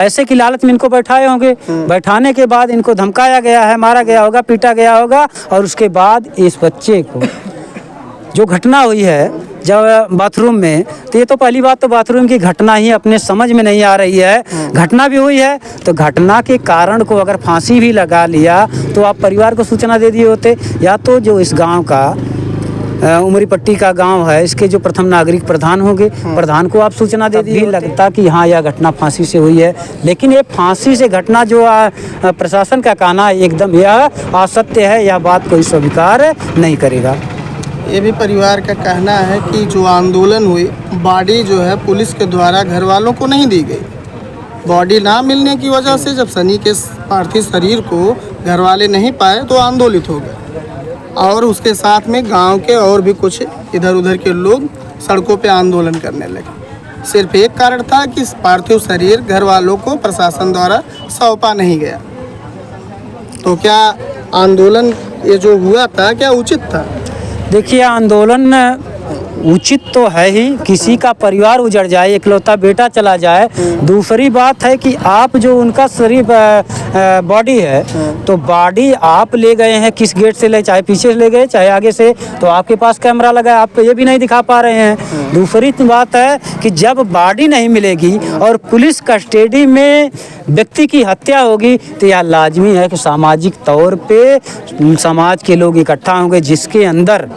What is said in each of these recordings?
ऐसे की लालच में इनको बैठाए होंगे। बैठाने के बाद इनको धमकाया गया है, मारा गया होगा, पीटा गया होगा, और उसके बाद इस बच्चे को जो घटना हुई है जब बाथरूम में, तो ये तो पहली बात तो बाथरूम की घटना ही अपने समझ में नहीं आ रही है। घटना भी हुई है तो घटना के कारण को अगर फांसी भी लगा लिया तो आप परिवार को सूचना दे दिए होते, या तो जो इस गांव का उमरी पट्टी का गांव है, इसके जो प्रथम नागरिक प्रधान होंगे, प्रधान को आप सूचना दे दी। लगता कि हाँ यह घटना फांसी से हुई है, लेकिन ये फांसी से घटना जो प्रशासन का कहना एकदम यह असत्य है, यह बात कोई स्वीकार नहीं करेगा। ये भी परिवार का कहना है कि जो आंदोलन हुई, बॉडी जो है पुलिस के द्वारा घर वालों को नहीं दी गई। बॉडी ना मिलने की वजह से जब सनी के पार्थिव शरीर को घर वाले नहीं पाए तो आंदोलित हो गए, और उसके साथ में गांव के और भी कुछ इधर उधर के लोग सड़कों पे आंदोलन करने लगे। सिर्फ एक कारण था कि पार्थिव शरीर घर वालों को प्रशासन द्वारा सौंपा नहीं गया। तो क्या आंदोलन ये जो हुआ था क्या उचित था? देखिए, आंदोलन उचित तो है ही, किसी का परिवार उजड़ जाए, इकलौता बेटा चला जाए। दूसरी बात है कि आप जो उनका शरीर बॉडी है, तो बॉडी आप ले गए हैं, किस गेट से ले, चाहे पीछे से ले गए चाहे आगे से, तो आपके पास कैमरा लगा है, आप तो ये भी नहीं दिखा पा रहे हैं। दूसरी बात है कि जब बॉडी नहीं मिलेगी और पुलिस कस्टडी में व्यक्ति की हत्या होगी, तो यह लाजमी है कि सामाजिक तौर पे समाज के लोग इकट्ठा होंगे, जिसके अंदर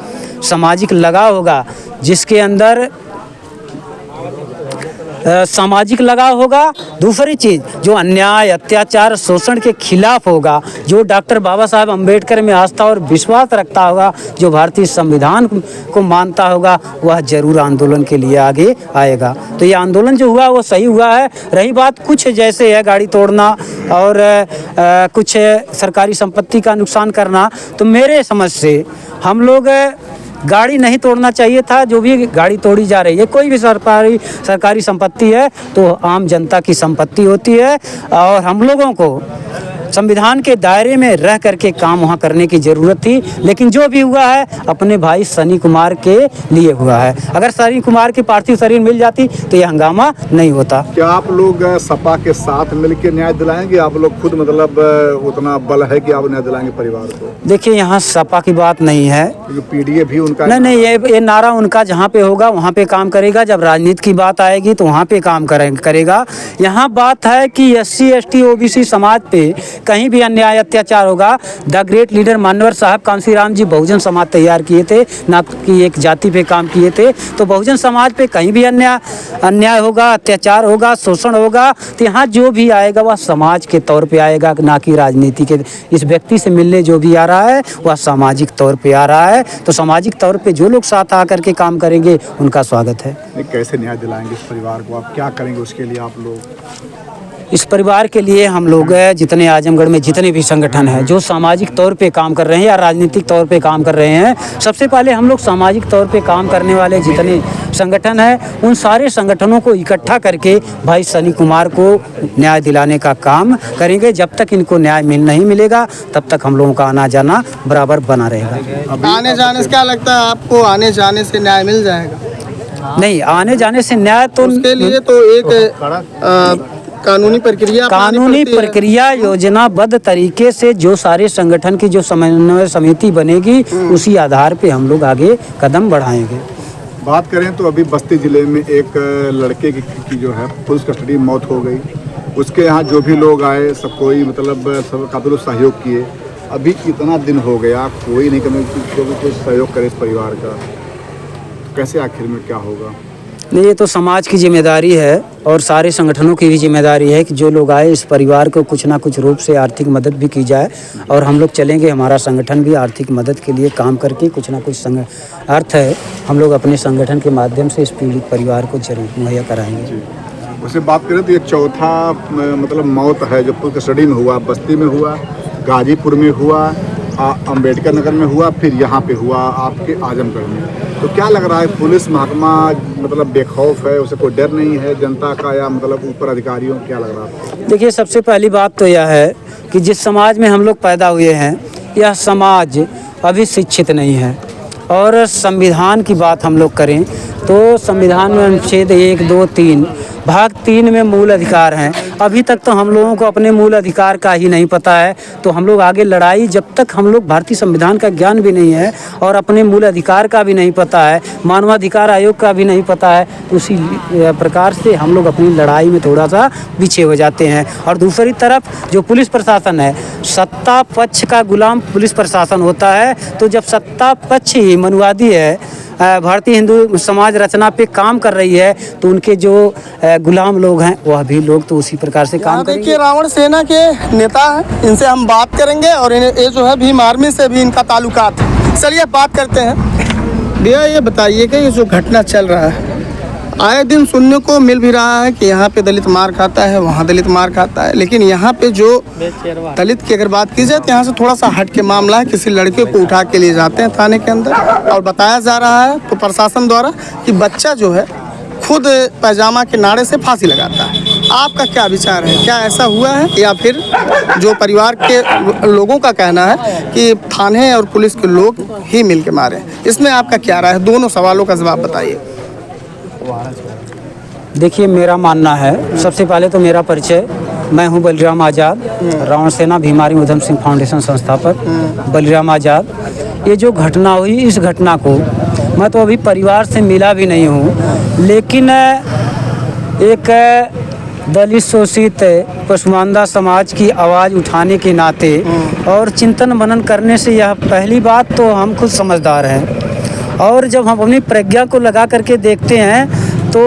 सामाजिक लगाव होगा, जिसके अंदर सामाजिक लगाव होगा। दूसरी चीज़ जो अन्याय, अत्याचार, शोषण के खिलाफ होगा, जो डॉक्टर बाबा साहब अम्बेडकर में आस्था और विश्वास रखता होगा, जो भारतीय संविधान को मानता होगा, वह जरूर आंदोलन के लिए आगे आएगा। तो ये आंदोलन जो हुआ वो सही हुआ है। रही बात कुछ जैसे है गाड़ी तोड़ना और कुछ सरकारी संपत्ति का नुकसान करना, तो मेरे समझ से हम लोग गाड़ी नहीं तोड़ना चाहिए था। जो भी गाड़ी तोड़ी जा रही है, कोई भी सरकारी संपत्ति है तो आम जनता की संपत्ति होती है, और हम लोगों को संविधान के दायरे में रह करके काम वहाँ करने की ज़रूरत थी। लेकिन जो भी हुआ है अपने भाई सनी कुमार के लिए हुआ है। अगर सनी कुमार की पार्थिव शरीर मिल जाती तो यह हंगामा नहीं होता। क्या आप लोग सपा के साथ मिलकर न्याय दिलाएंगे? आप लोग खुद मतलब उतना बल है कि आप न्याय दिलाएंगे परिवार को? देखिए, यहाँ सपा की बात नहीं है, पीडीए भी उनका नहीं, ये नारा उनका जहाँ पे होगा वहाँ पे काम करेगा। जब राजनीति की बात आएगी तो वहाँ पे काम करेगा। यहाँ बात है कि SC ST OBC समाज पे कहीं भी अन्याय अत्याचार होगा, द ग्रेट लीडर मान्यवर साहब कांशीराम जी बहुजन समाज तैयार किए थे, ना कि एक जाति पे काम किए थे। तो बहुजन समाज पे कहीं भी अन्याय होगा, अत्याचार होगा, शोषण होगा, तो यहाँ जो भी आएगा वह समाज के तौर पे आएगा, ना कि राजनीति के। इस व्यक्ति से मिलने जो भी आ रहा है वह सामाजिक तौर पे आ रहा है। तो सामाजिक तौर पे जो लोग साथ आकर के काम करेंगे उनका स्वागत है। कैसे न्याय दिलाएंगे इस परिवार को? आप क्या करेंगे उसके लिए? आप लोग इस परिवार के लिए हम लोग जितने आजमगढ़ में जितने भी संगठन हैं जो सामाजिक तौर पे काम कर रहे हैं या राजनीतिक तौर पे काम कर रहे हैं, सबसे पहले हम लोग सामाजिक तौर पे काम करने वाले जितने संगठन हैं उन सारे संगठनों को इकट्ठा करके भाई सनी कुमार को न्याय दिलाने का काम करेंगे। जब तक इनको न्याय नहीं मिलेगा तब तक हम लोगों का आना जाना बराबर बना रहेगा। आने जाने से क्या लगता है आपको, आने जाने से न्याय मिल जाएगा? नहीं, आने जाने से न्याय तो उसके लिए तो एक कानूनी प्रक्रिया योजनाबद्ध तरीके से जो सारे संगठन की जो समन्वय समिति बनेगी उसी आधार पे हम लोग आगे कदम बढ़ाएंगे। बात करें तो अभी बस्ती जिले में एक लड़के की जो है पुलिस कस्टडी में मौत हो गई। उसके यहाँ जो भी लोग आए सब कोई मतलब सब काफी लोग सहयोग किए। अभी इतना दिन हो गया, कोई नहीं कोई सहयोग करे इस परिवार का, कैसे आखिर में क्या होगा? नहीं, ये तो समाज की जिम्मेदारी है और सारे संगठनों की भी जिम्मेदारी है कि जो लोग आए इस परिवार को कुछ ना कुछ रूप से आर्थिक मदद भी की जाए, और हम लोग चलेंगे। हमारा संगठन भी आर्थिक मदद के लिए काम करके कुछ ना कुछ अर्थ है हम लोग अपने संगठन के माध्यम से इस पीड़ित परिवार को जरूर मुहैया कराएंगे। उससे बात करें तो ये चौथा मतलब मौत है जो पुलिस कस्टडी में हुआ। बस्ती में हुआ, गाजीपुर में हुआ, अम्बेडकर नगर में हुआ, फिर यहाँ पे हुआ आपके आजमगढ़ में। तो क्या लग रहा है पुलिस महकमा मतलब बेखौफ है, उसे कोई डर नहीं है जनता का या मतलब ऊपर अधिकारियों, क्या लग रहा है? देखिए, सबसे पहली बात तो यह है कि जिस समाज में हम लोग पैदा हुए हैं यह समाज अभी शिक्षित नहीं है। और संविधान की बात हम लोग करें तो संविधान में अनुच्छेद 1, 2, 3 भाग 3 में मूल अधिकार हैं। अभी तक तो हम लोगों को अपने मूल अधिकार का ही नहीं पता है। तो हम लोग आगे लड़ाई, जब तक हम लोग भारतीय संविधान का ज्ञान भी नहीं है और अपने मूल अधिकार का भी नहीं पता है, मानवाधिकार आयोग का भी नहीं पता है, उसी प्रकार से हम लोग अपनी लड़ाई में थोड़ा सा पीछे हो जाते हैं। और दूसरी तरफ जो पुलिस प्रशासन है, सत्ता पक्ष का गुलाम पुलिस प्रशासन होता है। तो जब सत्ता पक्ष ही मनुवादी है, भारतीय हिंदू समाज रचना पे काम कर रही है, तो उनके जो गुलाम लोग हैं वह भी लोग तो उसी प्रकार से काम करेंगे। देखिए, रावण सेना के नेता हैं, इनसे हम बात करेंगे और ये जो है भीम आर्मी से भी इनका ताल्लुकात है। चलिए बात करते हैं। भैया ये बताइए कि ये जो घटना चल रहा है, आए दिन सुनने को मिल भी रहा है कि यहाँ पे दलित मार खाता है, वहाँ दलित मार खाता है, लेकिन यहाँ पे जो दलित की अगर बात की जाए तो यहाँ से थोड़ा सा हट के मामला है। किसी लड़के को उठा के ले जाते हैं थाने के अंदर और बताया जा रहा है तो प्रशासन द्वारा कि बच्चा जो है खुद पैजामा के नाड़े से फांसी लगाता है। आपका क्या विचार है, क्या ऐसा हुआ है या फिर जो परिवार के लोगों का कहना है कि थाने और पुलिस के लोग ही मिल के मारे? इसमें आपका क्या राय है? दोनों सवालों का जवाब बताइए। देखिए, मेरा मानना है, सबसे पहले तो मेरा परिचय, मैं हूं बलिराम आज़ाद, रावण सेना भीम आर्मी उधम सिंह फाउंडेशन संस्थापक बलिराम आज़ाद। ये जो घटना हुई, इस घटना को मैं तो अभी परिवार से मिला भी नहीं हूं, लेकिन एक दलित शोषित पसमानदा समाज की आवाज़ उठाने के नाते और चिंतन मनन करने से यह पहली बात तो हम खुद समझदार हैं। और जब हम अपनी प्रज्ञा को लगा करके देखते हैं तो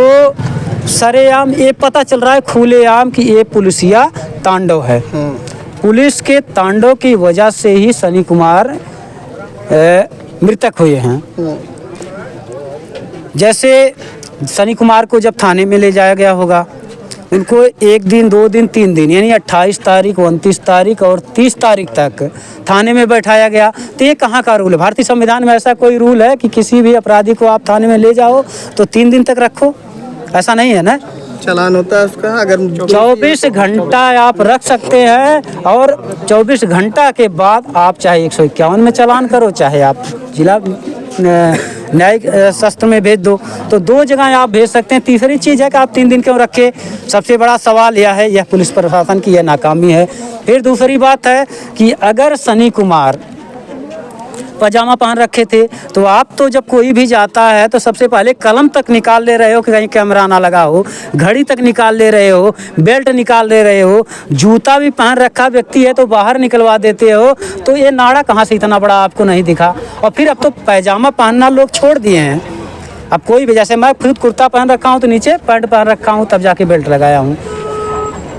सरेआम ये पता चल रहा है खुलेआम कि ये पुलिसिया तांडव है। पुलिस के तांडव की वजह से ही सनी कुमार मृतक हुए हैं। जैसे सनी कुमार को जब थाने में ले जाया गया होगा, उनको 1 दिन 2 दिन 3 दिन यानी 28 तारीख 29 तारीख और 30 तारीख तक थाने में बैठाया गया। तो ये कहाँ का रूल है? भारतीय संविधान में ऐसा कोई रूल है कि किसी भी अपराधी को आप थाने में ले जाओ तो 3 दिन तक रखो? ऐसा नहीं है ना। चालान होता है उसका, अगर 24 घंटा आप रख सकते हैं और 24 घंटा के बाद आप चाहे 151 में चालान करो, चाहे आप जिला न्यायिक शस्त्र में भेज दो। तो 2 जगह आप भेज सकते हैं। तीसरी चीज़ है कि आप 3 दिन क्यों रखे? सबसे बड़ा सवाल यह है, यह पुलिस प्रशासन की यह नाकामी है। फिर दूसरी बात है कि अगर सनी कुमार पजामा पहन रखे थे तो आप तो जब कोई भी जाता है तो सबसे पहले कलम तक निकाल ले रहे हो कि कहीं कैमरा ना लगा हो, घड़ी तक निकाल ले रहे हो, बेल्ट निकाल ले रहे हो, जूता भी पहन रखा व्यक्ति है तो बाहर निकलवा देते हो। तो ये नाड़ा कहाँ से इतना बड़ा आपको नहीं दिखा? और फिर अब तो पैजामा पहनना लोग छोड़ दिए हैं। अब कोई भी, जैसे मैं खुद कुर्ता पहन रखा हूँ तो नीचे पैंट पहन रखा हूँ, तब जाके बेल्ट लगाया हूँ।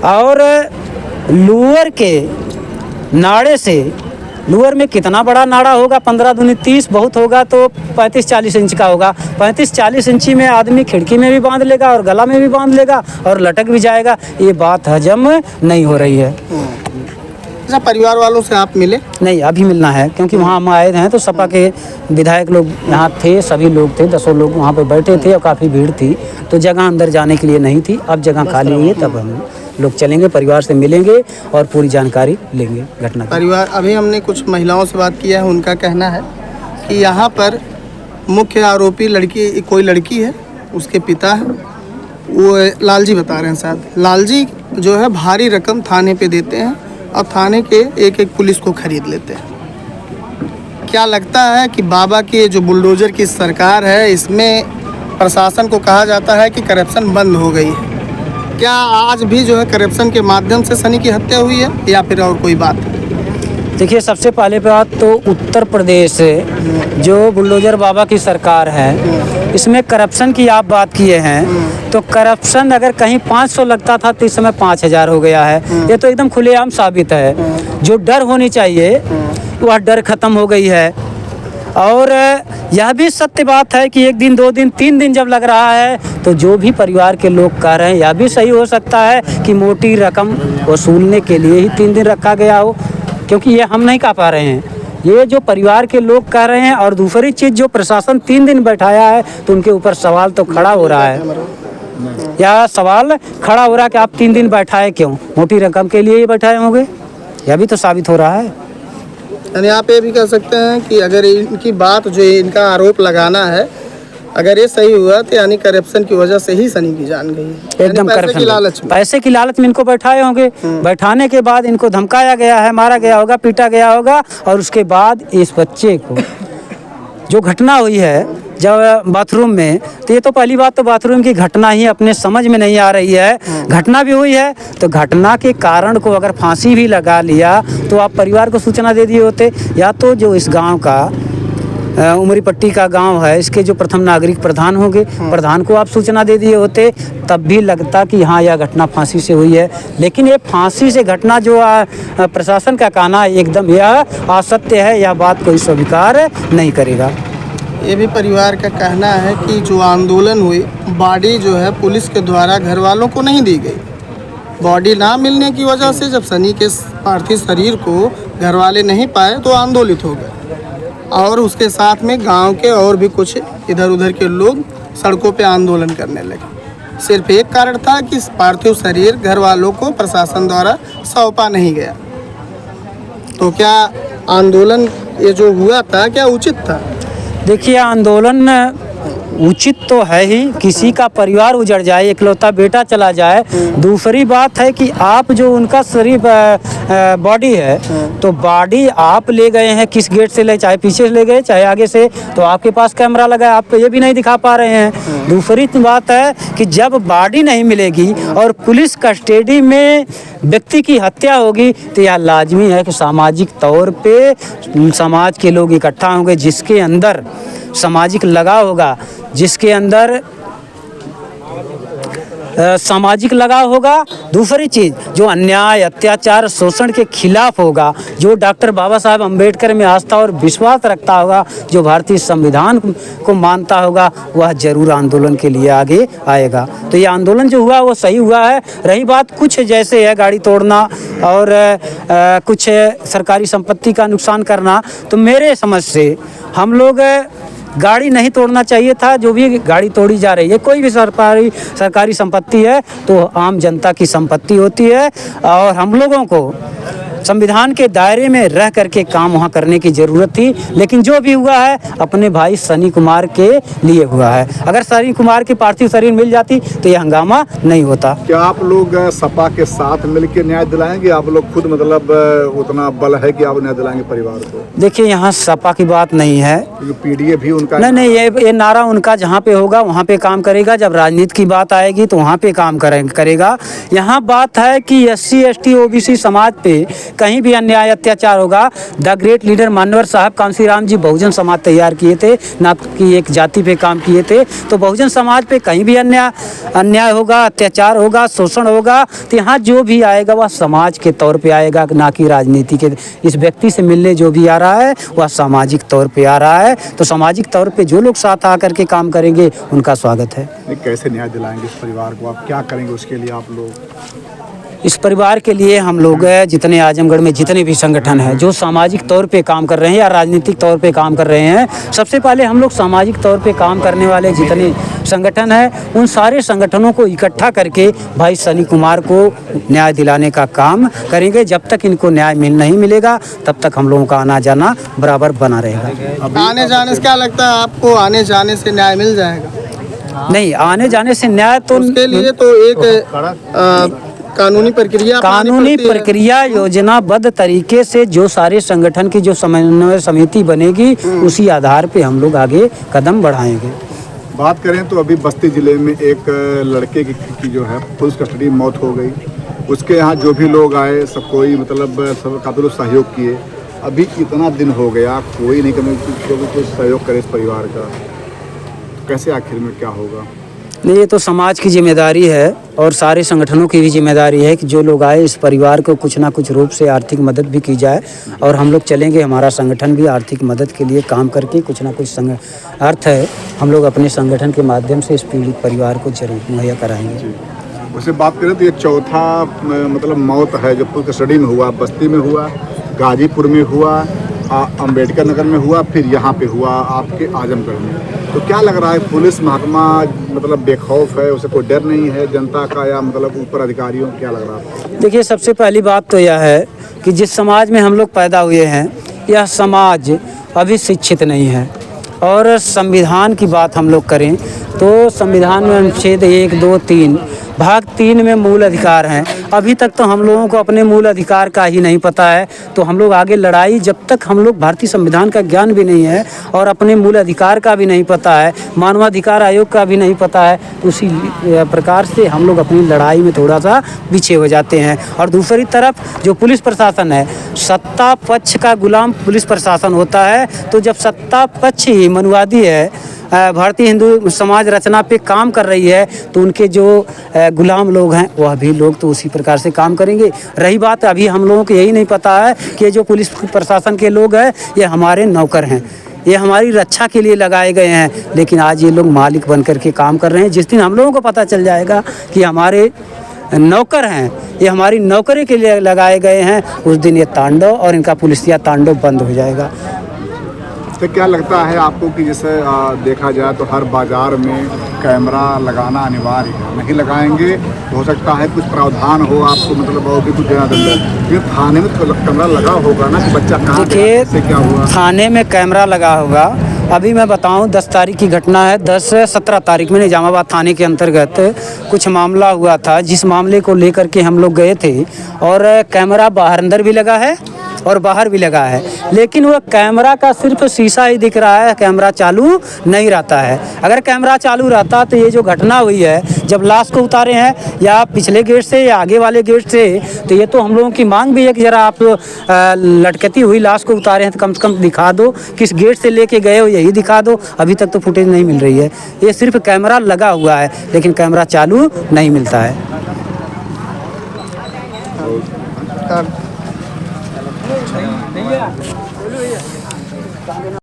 और लोअर के नाड़े से, लोअर में कितना बड़ा नाड़ा होगा? 15 दूनी 30 बहुत होगा तो 35-40 इंच का होगा। 35-40 इंची में आदमी खिड़की में भी बांध लेगा और गला में भी बांध लेगा और लटक भी जाएगा। ये बात हजम नहीं हो रही है। अच्छा, परिवार वालों से आप मिले? नहीं, अभी मिलना है, क्योंकि वहाँ हम आए हैं तो सपा के विधायक लोग यहाँ थे, सभी लोग थे, 10 लोग वहाँ पे बैठे थे और काफ़ी भीड़ थी, तो जगह अंदर जाने के लिए नहीं थी। अब जगह खाली हुई है, तब हम लोग चलेंगे, परिवार से मिलेंगे और पूरी जानकारी लेंगे घटना की। परिवार, अभी हमने कुछ महिलाओं से बात किया है, उनका कहना है कि यहाँ पर मुख्य आरोपी लड़की, कोई लड़की है, उसके पिता है, वो लालजी बता रहे हैं साहब। लालजी जो है भारी रकम थाने पे देते हैं और थाने के एक पुलिस को खरीद लेते हैं। क्या लगता है कि बाबा की जो बुलडोजर की सरकार है, इसमें प्रशासन को कहा जाता है कि करप्शन बंद हो गई है? क्या आज भी जो है करप्शन के माध्यम से सनी की हत्या हुई है या फिर और कोई बात? देखिए, सबसे पहले बात तो उत्तर प्रदेश जो बुलडोजर बाबा की सरकार है, इसमें करप्शन की आप बात किए हैं, तो करप्शन अगर कहीं 500 लगता था तो इस समय 5000 हो गया है। ये तो एकदम खुलेआम साबित है। जो डर होनी चाहिए वह डर खत्म हो गई है। और यह भी सत्य बात है कि 1 दिन 2 दिन 3 दिन जब लग रहा है तो जो भी परिवार के लोग कह रहे हैं, यह भी सही हो सकता है कि मोटी रकम वसूलने के लिए ही 3 दिन रखा गया हो, क्योंकि ये हम नहीं कह पा रहे हैं, ये जो परिवार के लोग कह रहे हैं। और दूसरी चीज़, जो प्रशासन 3 दिन बैठाया है तो उनके ऊपर सवाल तो खड़ा हो रहा है, या सवाल खड़ा हो रहा है कि आप 3 दिन बैठाए क्यों? मोटी रकम के लिए ही बैठाए होंगे, यह भी तो साबित हो रहा है। यानी आप ये भी कह सकते हैं कि अगर इनकी बात, जो इनका आरोप लगाना है, अगर ये सही हुआ तो यानी करप्शन की वजह से ही सनी की जान गई है। एकदम पैसे करप्शन की लालच में। पैसे की लालच में इनको बैठाए होंगे। बैठाने के बाद इनको धमकाया गया है, मारा गया होगा, पीटा गया होगा, और उसके बाद इस बच्चे को जो घटना हुई है जब बाथरूम में, तो ये तो पहली बात तो बाथरूम की घटना ही अपने समझ में नहीं आ रही है। घटना भी हुई है तो घटना के कारण को अगर फांसी भी लगा लिया तो आप परिवार को सूचना दे दिए होते, या तो जो इस गांव का उमरी पट्टी का गांव है, इसके जो प्रथम नागरिक प्रधान होंगे, प्रधान को आप सूचना दे दिए होते, तब भी लगता कि हाँ यह घटना फांसी से हुई है। लेकिन ये फांसी से घटना जो प्रशासन का कहना एकदम यह असत्य है, यह बात कोई स्वीकार नहीं करेगा। ये भी परिवार का कहना है कि जो आंदोलन हुई, बॉडी जो है पुलिस के द्वारा घर वालों को नहीं दी गई। बॉडी ना मिलने की वजह से जब सनी के पार्थिव शरीर को घर वाले नहीं पाए तो आंदोलित हो गए, और उसके साथ में गांव के और भी कुछ इधर उधर के लोग सड़कों पे आंदोलन करने लगे। सिर्फ एक कारण था कि पार्थिव शरीर घर वालों को प्रशासन द्वारा सौंपा नहीं गया। तो क्या आंदोलन ये जो हुआ था क्या उचित था? देखिए, आंदोलन उचित तो है ही, किसी का परिवार उजड़ जाए, इकलौता बेटा चला जाए। दूसरी बात है कि आप जो उनका शरीर बॉडी है, तो बॉडी आप ले गए हैं, किस गेट से ले, चाहे पीछे से ले गए चाहे आगे से, तो आपके पास कैमरा लगा है, आप तो ये भी नहीं दिखा पा रहे हैं। दूसरी बात है कि जब बॉडी नहीं मिलेगी और पुलिस कस्टडी में व्यक्ति की हत्या होगी, तो यह लाजमी है कि सामाजिक तौर पे समाज के लोग इकट्ठा होंगे, जिसके अंदर सामाजिक लगाव होगा, जिसके अंदर सामाजिक लगाव होगा। दूसरी चीज़, जो अन्याय, अत्याचार, शोषण के खिलाफ होगा, जो डॉक्टर बाबा साहब अम्बेडकर में आस्था और विश्वास रखता होगा, जो भारतीय संविधान को मानता होगा, वह जरूर आंदोलन के लिए आगे आएगा। तो ये आंदोलन जो हुआ वो सही हुआ है। रही बात कुछ जैसे है गाड़ी तोड़ना और कुछ सरकारी संपत्ति का नुकसान करना, तो मेरे समझ से हम लोग गाड़ी नहीं तोड़ना चाहिए था। जो भी गाड़ी तोड़ी जा रही है, कोई भी सरकारी संपत्ति है तो आम जनता की संपत्ति होती है, और हम लोगों को संविधान के दायरे में रह करके काम वहाँ करने की ज़रूरत थी। लेकिन जो भी हुआ है अपने भाई सनी कुमार के लिए हुआ है। अगर सनी कुमार की पार्थिव शरीर मिल जाती तो यह हंगामा नहीं होता। क्या आप लोग सपा के साथ मिलकर न्याय दिलाएंगे? आप लोग खुद मतलब उतना बल है कि आप न्याय दिलाएंगे परिवार को? देखिए, यहाँ सपा की बात नहीं है, पीडीए भी उनका नहीं, ये नारा उनका जहाँ पे होगा वहाँ पे काम करेगा। जब राजनीति की बात आएगी तो वहाँ पे काम करेगा। यहाँ बात है कि SC ST OBC समाज पे कहीं भी अन्याय अत्याचार होगा, द ग्रेट लीडर मान्यवर साहब कांसीराम जी बहुजन समाज तैयार किए थे, ना कि एक जाति पे काम किए थे। तो बहुजन समाज पे कहीं भी अन्याय होगा, अत्याचार होगा, शोषण होगा, तो यहाँ जो भी आएगा वह समाज के तौर पे आएगा, ना कि राजनीति के। इस व्यक्ति से मिलने जो भी आ रहा है वह सामाजिक तौर पे आ रहा है। तो सामाजिक तौर पे जो लोग साथ आकर के काम करेंगे उनका स्वागत है। कैसे न्याय दिलाएंगे इस परिवार को? आप क्या करेंगे उसके लिए? आप लोग इस परिवार के लिए हम लोग जितने आजमगढ़ में जितने भी संगठन हैं जो सामाजिक तौर पे काम कर रहे हैं या राजनीतिक तौर पे काम कर रहे हैं, सबसे पहले हम लोग सामाजिक तौर पे काम करने वाले जितने संगठन हैं उन सारे संगठनों को इकट्ठा करके भाई सनी कुमार को न्याय दिलाने का काम करेंगे। जब तक इनको न्याय नहीं मिलेगा तब तक हम लोगों का आना जाना बराबर बना रहेगा। आने जाने से क्या लगता है आपको, आने जाने से न्याय मिल जाएगा? नहीं, आने जाने से न्याय तो उसके लिए तो एक कानूनी प्रक्रिया योजनाबद्ध तरीके से जो सारे संगठन की जो समन्वय समिति बनेगी उसी आधार पे हम लोग आगे कदम बढ़ाएंगे। बात करें तो अभी बस्ती जिले में एक लड़के की जो है पुलिस कस्टडी में मौत हो गई। उसके यहाँ जो भी लोग आए सब कोई मतलब सब काफी लोग सहयोग किए। अभी इतना दिन हो गया कोई नहीं कोई सहयोग करे इस परिवार का, कैसे आखिर में क्या होगा? नहीं, ये तो समाज की जिम्मेदारी है और सारे संगठनों की भी जिम्मेदारी है कि जो लोग आए इस परिवार को कुछ ना कुछ रूप से आर्थिक मदद भी की जाए, और हम लोग चलेंगे। हमारा संगठन भी आर्थिक मदद के लिए काम करके कुछ ना कुछ अर्थ है हम लोग अपने संगठन के माध्यम से इस पीड़ित परिवार को जरूर मुहैया कराएंगे। उससे बात करें तो ये चौथा मतलब मौत है जो पुलिस कस्टडी में हुआ। बस्ती में हुआ, गाजीपुर में हुआ, अम्बेडकर नगर में हुआ, फिर यहाँ पे हुआ आपके आजमगढ़ में। तो क्या लग रहा है पुलिस महकमा मतलब बेखौफ है, उसे कोई डर नहीं है जनता का या मतलब ऊपर अधिकारियों, क्या लग रहा है? देखिए, सबसे पहली बात तो यह है कि जिस समाज में हम लोग पैदा हुए हैं यह समाज अभी शिक्षित नहीं है। और संविधान की बात हम लोग करें तो संविधान में अनुच्छेद 1, 2, 3 भाग 3 में मूल अधिकार हैं। अभी तक तो हम लोगों को अपने मूल अधिकार का ही नहीं पता है, तो हम लोग आगे लड़ाई, जब तक हम लोग भारतीय संविधान का ज्ञान भी नहीं है और अपने मूल अधिकार का भी नहीं पता है, मानवाधिकार आयोग का भी नहीं पता है, उसी प्रकार से हम लोग अपनी लड़ाई में थोड़ा सा पीछे हो जाते हैं। और दूसरी तरफ जो पुलिस प्रशासन है, सत्ता पक्ष का गुलाम पुलिस प्रशासन होता है। तो जब सत्ता पक्ष ही मनुवादी है, भारतीय हिंदू समाज रचना पे काम कर रही है, तो उनके जो गुलाम लोग हैं वह भी लोग तो उसी प्रकार से काम करेंगे। रही बात, अभी हम लोगों को यही नहीं पता है कि जो पुलिस प्रशासन के लोग हैं ये हमारे नौकर हैं, ये हमारी रक्षा के लिए लगाए गए हैं, लेकिन आज ये लोग मालिक बन करके काम कर रहे हैं। जिस दिन हम लोगों को पता चल जाएगा कि हमारे नौकर हैं, ये हमारी नौकरी के लिए लगाए गए हैं, उस दिन ये तांडव और इनका पुलिसिया तांडव बंद हो जाएगा। तो क्या लगता है आपको कि जैसे देखा जाए तो हर बाज़ार में कैमरा लगाना अनिवार्य है, नहीं लगाएंगे तो हो सकता है कुछ प्रावधान हो, आपको मतलब हो कि कुछ देना दंड है। ये थाने में तो कैमरा लगा होगा ना कि बच्चा कहाँ गया, इससे क्या हुआ? थाने में कैमरा लगा होगा। अभी मैं बताऊं, 10 तारीख की घटना है। 10 से 17 तारीख में निजामाबाद थाने के अंतर्गत कुछ मामला हुआ था, जिस मामले को लेकर के हम लोग गए थे। और कैमरा बाहर अंदर भी लगा है और बाहर भी लगा है, लेकिन वह कैमरा का सिर्फ शीशा ही दिख रहा है, कैमरा चालू नहीं रहता है। अगर कैमरा चालू रहता तो ये जो घटना हुई है, जब लाश को उतारे हैं या पिछले गेट से या आगे वाले गेट से, तो ये तो हम लोगों की मांग भी है कि ज़रा आप लटकती हुई लाश को उतारे हैं तो कम से कम दिखा दो, किस गेट से लेके गए हो यही दिखा दो। अभी तक तो फुटेज नहीं मिल रही है। ये सिर्फ कैमरा लगा हुआ है, लेकिन कैमरा चालू नहीं मिलता है।